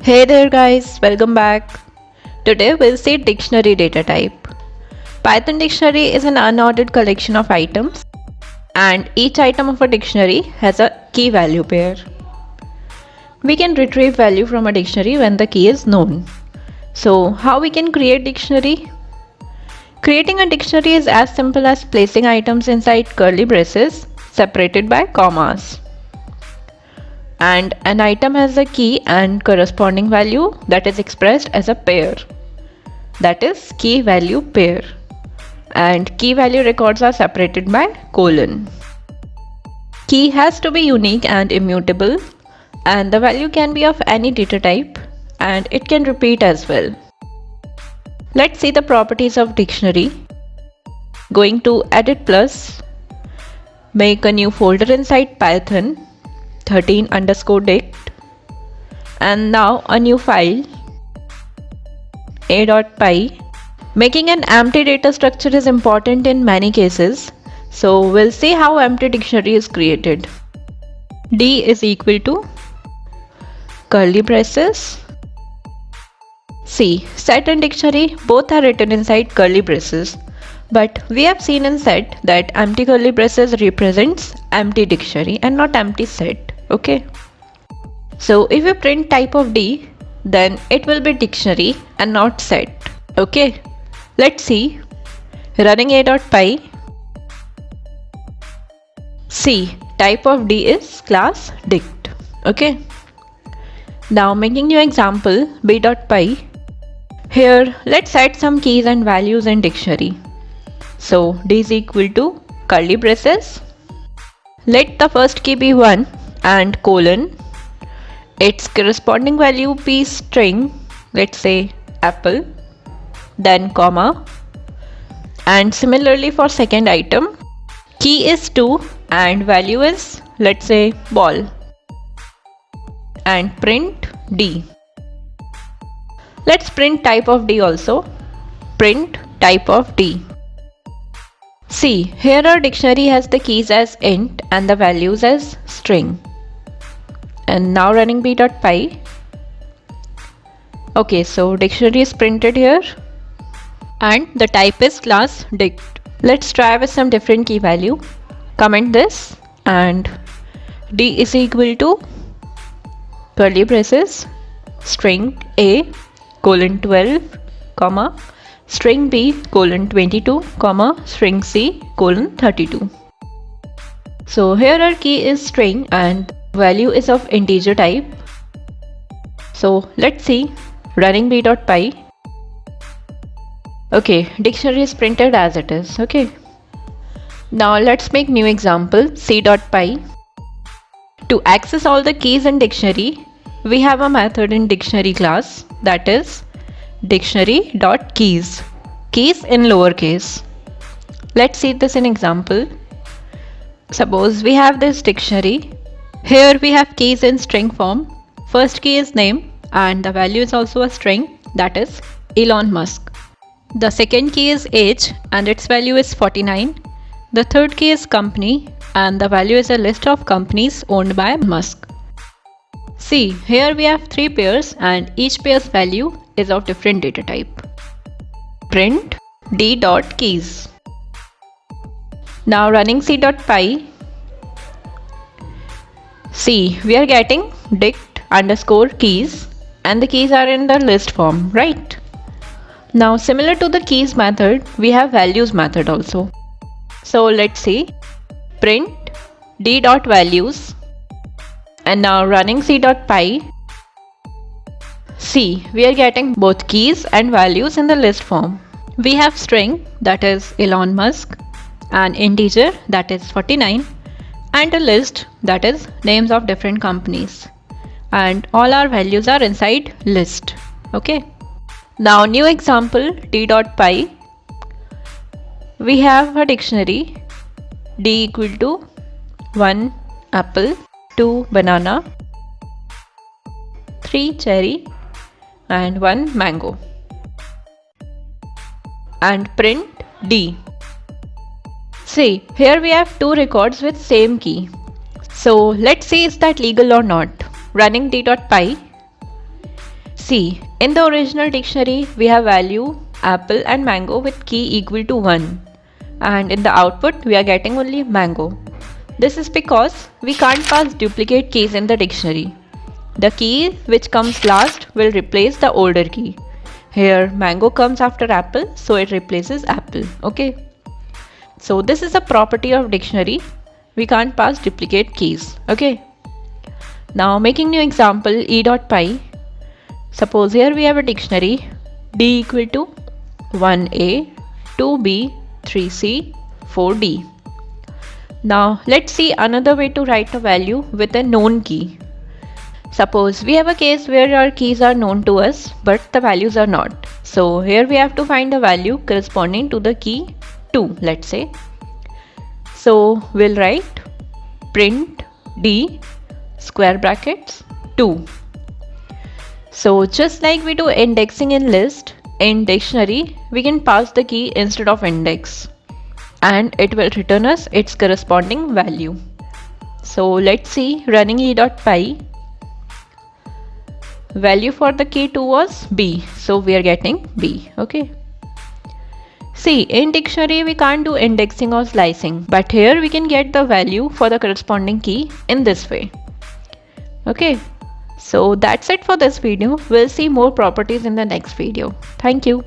Hey there guys, welcome back. Today we'll see dictionary data type. Python dictionary is an unordered collection of items and each item of a dictionary has a key value pair. We can retrieve value from a dictionary when the key is known. So how we can create dictionary? Creating a dictionary is as simple as placing items inside curly braces separated by commas. And an item has a key and corresponding value that is expressed as a pair. That is key value pair. And key value records are separated by colon. Key has to be unique and immutable, and the value can be of any data type and it can repeat as well. Let's see the properties of dictionary. Going to edit plus, make a new folder inside Python 13_dict, and now a new file a.py. Making an empty data structure is important in many cases, so we'll see how empty dictionary is created. D is equal to curly braces. See, set and dictionary both are written inside curly braces, but we have seen in set that empty curly braces represents empty dictionary and not empty set. Okay. So if we print type of D, then it will be dictionary and not set. Okay. Let's see. Running a.py. See, type of D is class dict. Okay. Now making new example b.py. Here let's add some keys and values in dictionary. So D is equal to curly braces. Let the first key be 1 and colon. Its corresponding value be string, let's say apple, then comma, and similarly for second item, key is 2 and value is, let's say, ball, and print D. Let's print type of D also. Print type of D. See, here our dictionary has the keys as int and the values as string. And now running b.py. Okay, so dictionary is printed here and the type is class dict. Let's try with some different key value. Comment this and D is equal to curly braces string A colon 12 comma string B colon 22 comma string C colon 32. So here our key is string and value is of integer type. So let's see, running b.py. Okay, dictionary is printed as it is. Okay. Now let's make new example c.py. To access all the keys in dictionary, we have a method in dictionary class, that is dictionary.keys. Keys in lowercase. Let's see this in example. Suppose we have this dictionary. Here we have keys in string form. First key is name and the value is also a string, that is Elon Musk. The second key is age and its value is 49. The third key is company and the value is a list of companies owned by Musk. See, here we have 3 pairs and each pair's value is of different data type. Print d.keys. Now running c.py. See, we are getting dict_keys and the keys are in the list form, right? Now similar to the keys method, we have values method also. So let's see, print d.values and now running c.py. See, we are getting both keys and values in the list form. We have string, that is Elon Musk, an integer, that is 49, and a list, that is names of different companies. And all our values are inside list. Okay. Now new example d.py. We have a dictionary D equal to 1 apple, 2 banana, 3 cherry and 1 mango. And print D. See, here we have 2 records with same key. So let's see is that legal or not. Running d.py. See, in the original dictionary, we have value apple and mango with key equal to 1. And in the output, we are getting only mango. This is because we can't pass duplicate keys in the dictionary. The key which comes last will replace the older key. Here, mango comes after apple, so it replaces apple. Okay. So this is a property of dictionary. We can't pass duplicate keys. Okay. Now making new example e.py. Suppose here we have a dictionary d equal to 1a, 2b, 3c, 4d. Now let's see another way to write a value with a known key. Suppose we have a case where our keys are known to us but the values are not. So here we have to find a value corresponding to the key 2, let's say. So we'll write print d square brackets 2. So just like we do indexing in list, in dictionary we can pass the key instead of index and it will return us its corresponding value. So let's see running e.py. Value for the key 2 was b, so we are getting b. Okay. See, in dictionary we can't do indexing or slicing, but here we can get the value for the corresponding key in this way. Okay. So that's it for this video. We'll see more properties in the next video. Thank you.